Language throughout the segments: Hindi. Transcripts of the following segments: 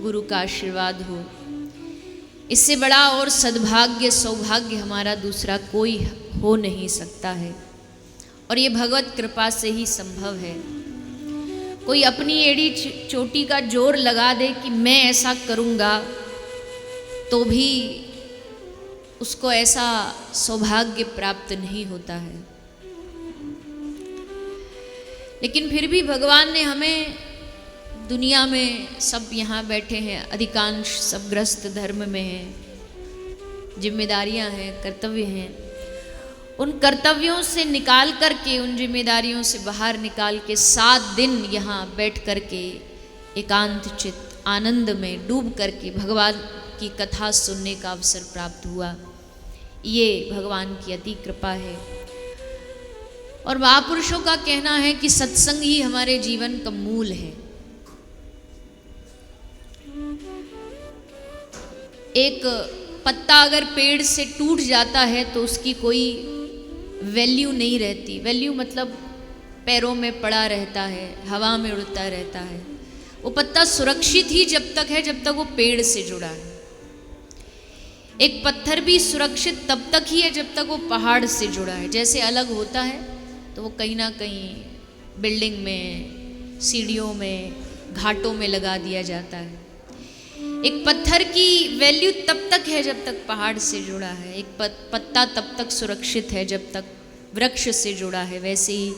गुरु का आशीर्वाद हो। इससे बड़ा और सद्भाग्य सौभाग्य हमारा दूसरा कोई हो नहीं सकता है, और ये भगवत कृपा से ही संभव है। कोई अपनी एड़ी चोटी का जोर लगा दे कि मैं ऐसा करूँगा, तो भी उसको ऐसा सौभाग्य प्राप्त नहीं होता है। लेकिन फिर भी भगवान ने हमें दुनिया में, सब यहाँ बैठे हैं, अधिकांश सब ग्रस्त धर्म में हैं, जिम्मेदारियाँ हैं, कर्तव्य हैं, उन कर्तव्यों से निकाल करके, उन जिम्मेदारियों से बाहर निकाल के 7 दिन यहाँ बैठ करके एकांत चित्त आनंद में डूब करके भगवान की कथा सुनने का अवसर प्राप्त हुआ। ये भगवान की अति कृपा है। और महापुरुषों का कहना है कि सत्संग ही हमारे जीवन का मूल है। एक पत्ता अगर पेड़ से टूट जाता है तो उसकी कोई वैल्यू नहीं रहती। वैल्यू मतलब पैरों में पड़ा रहता है, हवा में उड़ता रहता है। वो पत्ता सुरक्षित ही जब तक है जब तक वो पेड़ से जुड़ा है। एक पत्थर भी सुरक्षित तब तक ही है जब तक वो पहाड़ से जुड़ा है। जैसे अलग होता है तो वो कहीं ना कहीं बिल्डिंग में, सीढ़ियों में, घाटों में लगा दिया जाता है। एक पत्थर की वैल्यू तब तक है जब तक पहाड़ से जुड़ा है। एक पत्ता तब तक सुरक्षित है जब तक वृक्ष से जुड़ा है। वैसे ही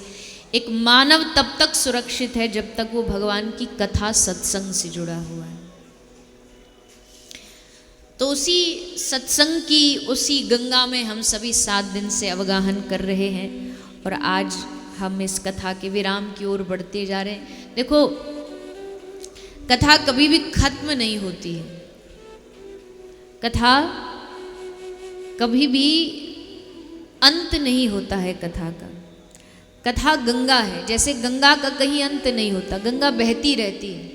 एक मानव तब तक सुरक्षित है जब तक वो भगवान की कथा सत्संग से जुड़ा हुआ है। तो उसी सत्संग की उसी गंगा में हम सभी 7 दिन से अवगाहन कर रहे हैं, और आज हम इस कथा के विराम की ओर बढ़ते जा रहे हैं। देखो, कथा कभी भी खत्म नहीं होती है। कथा कभी भी अंत नहीं होता है कथा का। कथा गंगा है, जैसे गंगा का कहीं अंत नहीं होता, गंगा बहती रहती है।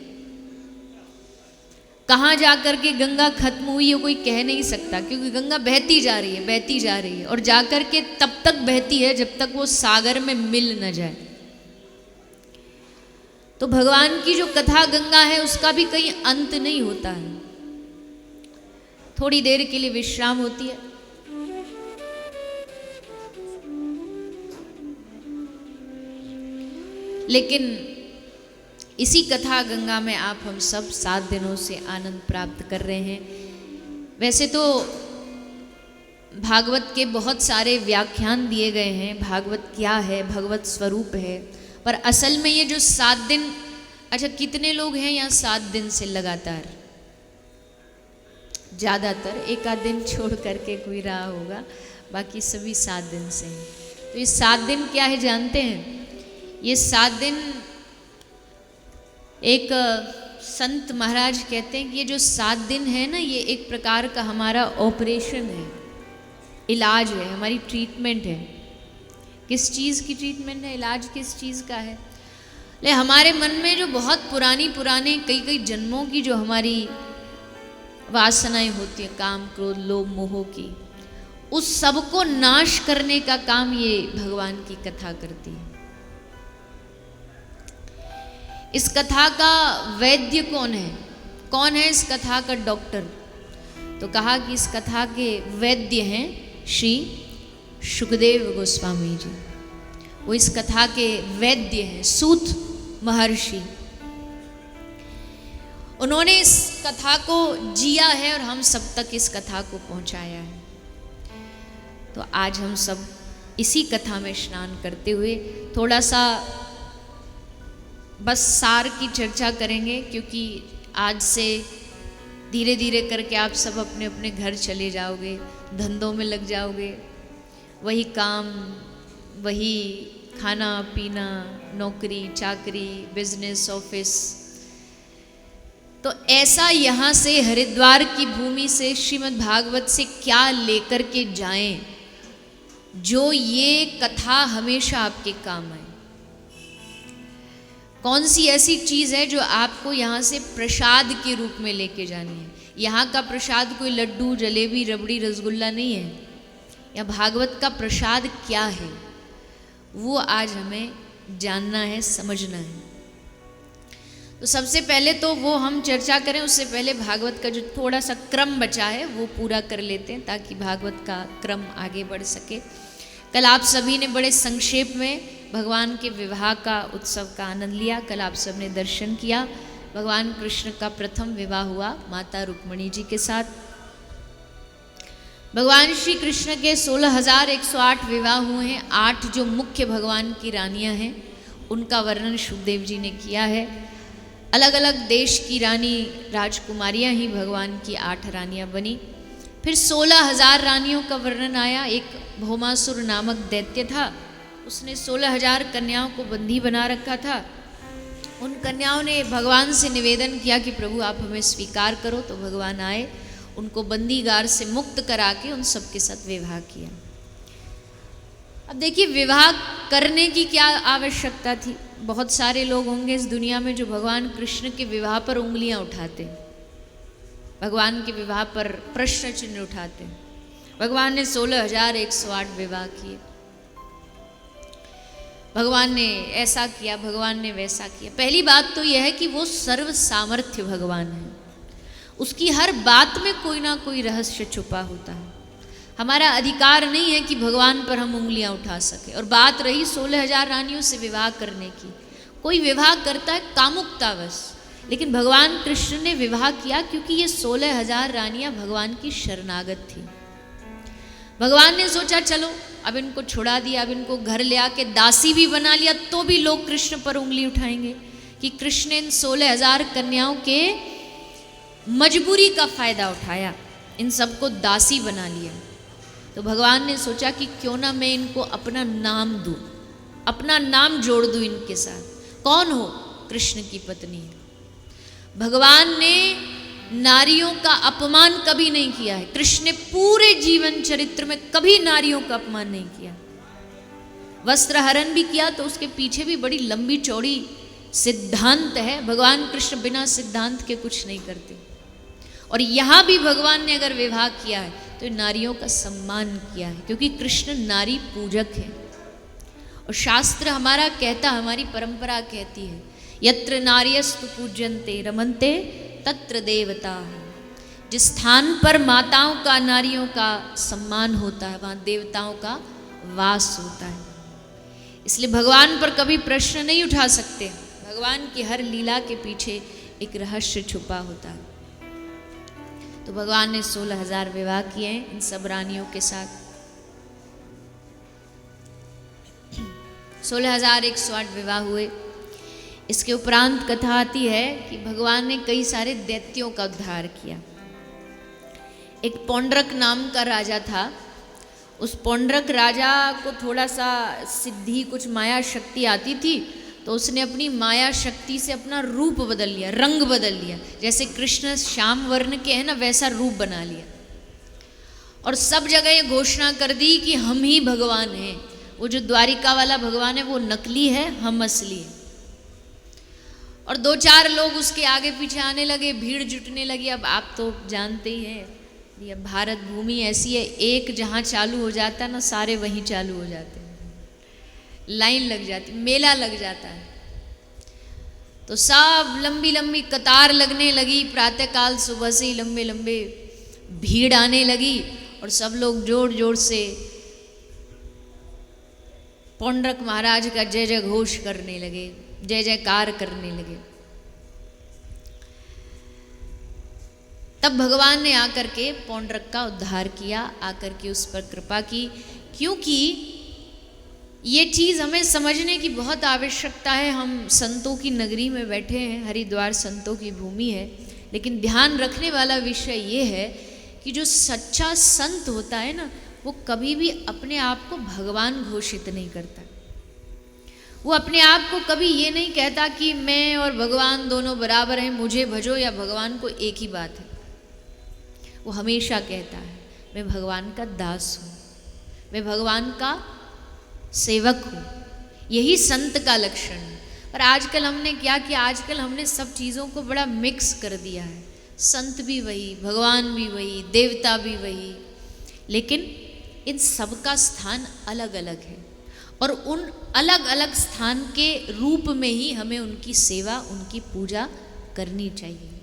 कहाँ जाकर के गंगा खत्म हुई है कोई कह नहीं सकता, क्योंकि गंगा बहती जा रही है, बहती जा रही है, और जाकर के तब तक बहती है जब तक वो सागर में मिल न जाए। तो भगवान की जो कथा गंगा है उसका भी कहीं अंत नहीं होता है। थोड़ी देर के लिए विश्राम होती है, लेकिन इसी कथा गंगा में आप हम सब 7 दिनों से आनंद प्राप्त कर रहे हैं। वैसे तो भागवत के बहुत सारे व्याख्यान दिए गए हैं, भागवत क्या है, भगवत स्वरूप है, पर असल में ये जो 7 दिन, अच्छा कितने लोग हैं यहाँ 7 दिन से लगातार? ज़्यादातर, एक आध दिन छोड़ करके कोई रहा होगा, बाकी सभी 7 दिन से हैं। तो ये 7 दिन क्या है जानते हैं? ये 7 दिन, एक संत महाराज कहते हैं कि ये जो 7 दिन है ना, ये एक प्रकार का हमारा ऑपरेशन है, इलाज है, हमारी ट्रीटमेंट है। किस चीज़ की ट्रीटमेंट है? इलाज किस चीज़ का है? ले हमारे मन में जो बहुत पुराने कई जन्मों की जो हमारी वासनाएं होती हैं, काम क्रोध लोभ मोह की, उस सब को नाश करने का काम ये भगवान की कथा करती है। इस कथा का वैद्य कौन है? कौन है इस कथा का डॉक्टर? तो कहा कि इस कथा के वैद्य हैं श्री शुकदेव गोस्वामी जी। वो इस कथा के वैद्य हैं, सूत महर्षि। उन्होंने इस कथा को जिया है और हम सब तक इस कथा को पहुंचाया है। तो आज हम सब इसी कथा में स्नान करते हुए थोड़ा सा बस सार की चर्चा करेंगे, क्योंकि आज से धीरे धीरे करके आप सब अपने अपने घर चले जाओगे, धंधों में लग जाओगे, वही काम, वही खाना पीना, नौकरी चाकरी, बिजनेस, ऑफिस। तो ऐसा यहाँ से हरिद्वार की भूमि से श्रीमद् भागवत से क्या लेकर के जाएं जो ये कथा हमेशा आपके काम आए। कौन सी ऐसी चीज़ है जो आपको यहाँ से प्रसाद के रूप में लेके जानी है? यहाँ का प्रसाद कोई लड्डू जलेबी रबड़ी रसगुल्ला नहीं है। या भागवत का प्रसाद क्या है वो आज हमें जानना है, समझना है। तो सबसे पहले तो वो हम चर्चा करें, उससे पहले भागवत का जो थोड़ा सा क्रम बचा है वो पूरा कर लेते हैं ताकि भागवत का क्रम आगे बढ़ सके। कल आप सभी ने बड़े संक्षेप में भगवान के विवाह का उत्सव का आनंद लिया। कल आप सब ने दर्शन किया। भगवान कृष्ण का प्रथम विवाह हुआ माता रुक्मिणी जी के साथ। भगवान श्री कृष्ण के 16,108 विवाह हुए हैं। 8 जो मुख्य भगवान की रानियां हैं उनका वर्णन शुकदेव जी ने किया है। अलग अलग देश की रानी राजकुमारियां ही भगवान की 8 रानियां बनी। फिर 16,000 रानियों का वर्णन आया। एक भौमासुर नामक दैत्य था, उसने 16,000 कन्याओं को बंदी बना रखा था। उन कन्याओं ने भगवान से निवेदन किया कि प्रभु आप हमें स्वीकार करो, तो भगवान आए, उनको बंदीगार से मुक्त करा के उन सबके साथ विवाह किया। अब देखिए विवाह करने की क्या आवश्यकता थी। बहुत सारे लोग होंगे इस दुनिया में जो भगवान कृष्ण के विवाह पर उंगलियां उठाते हैं, भगवान के विवाह पर प्रश्न चिन्ह उठाते हैं। भगवान ने 16,108 विवाह किए, भगवान ने ऐसा किया, भगवान ने वैसा किया। पहली बात तो यह है कि वो सर्व सामर्थ्य भगवान है, उसकी हर बात में कोई ना कोई रहस्य छुपा होता है। हमारा अधिकार नहीं है कि भगवान पर हम उंगलियां उठा सके। और बात रही 16,000 रानियों से विवाह करने की, कोई विवाह करता है कामुकतावश, लेकिन भगवान कृष्ण ने विवाह किया क्योंकि ये 16,000 रानियां भगवान की शरणागत थी। भगवान ने सोचा चलो अब इनको छुड़ा दिया, अब इनको घर ले आके दासी भी बना लिया, तो भी लोग कृष्ण पर उंगली उठाएंगे कि कृष्ण इन 16,000 कन्याओं के मजबूरी का फायदा उठाया, इन सबको दासी बना लिया। तो भगवान ने सोचा कि क्यों ना मैं इनको अपना नाम दूं, अपना नाम जोड़ दूं इनके साथ। कौन हो? कृष्ण की पत्नी। भगवान ने नारियों का अपमान कभी नहीं किया है। कृष्ण ने पूरे जीवन चरित्र में कभी नारियों का अपमान नहीं किया। वस्त्र हरण भी किया तो उसके पीछे भी बड़ी लंबी चौड़ी सिद्धांत है। भगवान कृष्ण बिना सिद्धांत के कुछ नहीं करते। और यहाँ भी भगवान ने अगर विवाह किया है तो नारियों का सम्मान किया है, क्योंकि कृष्ण नारी पूजक है। और शास्त्र हमारा कहता, हमारी परंपरा कहती है, यत्र नार्यस्तु पूज्यन्ते रमन्ते तत्र देवता। जिस स्थान पर माताओं का, नारियों का सम्मान होता है, वहाँ देवताओं का वास होता है। इसलिए भगवान पर कभी प्रश्न नहीं उठा सकते। भगवान की हर लीला के पीछे एक रहस्य छुपा होता है। तो भगवान ने 16,000 विवाह किए हैं इन सब रानियों के साथ। 16,108 विवाह हुए। इसके उपरांत कथा आती है कि भगवान ने कई सारे दैत्यों का उद्धार किया। एक पौंड्रक नाम का राजा था। उस पौंड्रक राजा को थोड़ा सा सिद्धि, कुछ माया शक्ति आती थी, तो उसने अपनी माया शक्ति से अपना रूप बदल लिया, रंग बदल लिया। जैसे कृष्ण श्याम वर्ण के हैं ना, वैसा रूप बना लिया। और सब जगह ये घोषणा कर दी कि हम ही भगवान हैं। वो जो द्वारिका वाला भगवान है वो नकली है, हम असली हैं। और 2-4 लोग उसके आगे पीछे आने लगे, भीड़ जुटने लगी। अब आप तो जानते ही हैं, ये भारत भूमि ऐसी है, एक जहाँ चालू हो जाता है ना, सारे वहीं चालू हो जाते हैं, लाइन लग जाती, मेला लग जाता है। तो सब लंबी लंबी कतार लगने लगी। प्रातःकाल सुबह से ही लंबे लंबे भीड़ आने लगी और सब लोग जोर जोर से पौंड्रक महाराज का जय जय घोष करने लगे, जय जयकार करने लगे। तब भगवान ने आकर के पौंड्रक का उद्धार किया, आकर के उस पर कृपा की। क्योंकि ये चीज़ हमें समझने की बहुत आवश्यकता है। हम संतों की नगरी में बैठे हैं, हरिद्वार संतों की भूमि है, लेकिन ध्यान रखने वाला विषय ये है कि जो सच्चा संत होता है ना, वो कभी भी अपने आप को भगवान घोषित नहीं करता। वो अपने आप को कभी ये नहीं कहता कि मैं और भगवान दोनों बराबर हैं, मुझे भजो या भगवान को एक ही बात है। वो हमेशा कहता है मैं भगवान का दास हूँ, मैं भगवान का सेवक हूँ। यही संत का लक्षण है। पर आजकल हमने क्या किया? आजकल हमने सब चीज़ों को बड़ा मिक्स कर दिया है। संत भी वही, भगवान भी वही, देवता भी वही, लेकिन इन सब का स्थान अलग अलग है। और उन अलग अलग स्थान के रूप में ही हमें उनकी सेवा, उनकी पूजा करनी चाहिए।